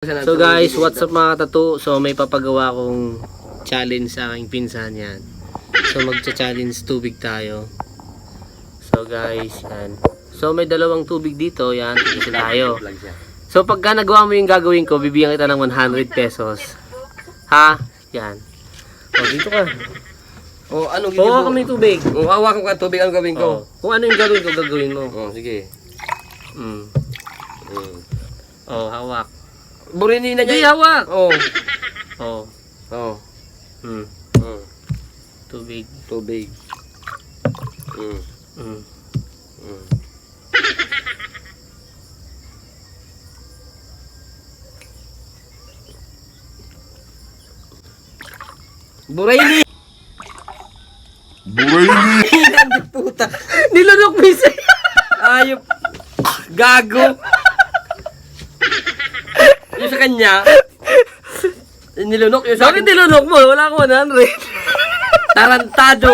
So guys, what's up mga tattoo? So may papagawa kong challenge sa aking pinsan yan. So magcha-challenge tubig tayo. So guys, yan. So may dalawang tubig dito, yan. Dito tayo. So pagka nagawa mo yung gagawin ko, bibigyan kita ng 100 pesos. Ha? Yan. O dito ka. Oh, anong Kuha kami tubig. Oh, hawakan ko ang tubig, anong gawin ko? Kung ano yung gagawin ko, gagawin mo. Oh, sige. Oh, hawak. Burinin na Hindi, niya. hawak. Oh. Oh. Oh. Hmm. Mm. Tubig. Tubig. Mm. Hmm. Mm. Burayni! Burayni! Puta! Nilunok mo isa. Ayop! Gago! Yung sa kanya, nilunok yung sa Bakit nilunok mo? Wala akong 100. tarantado!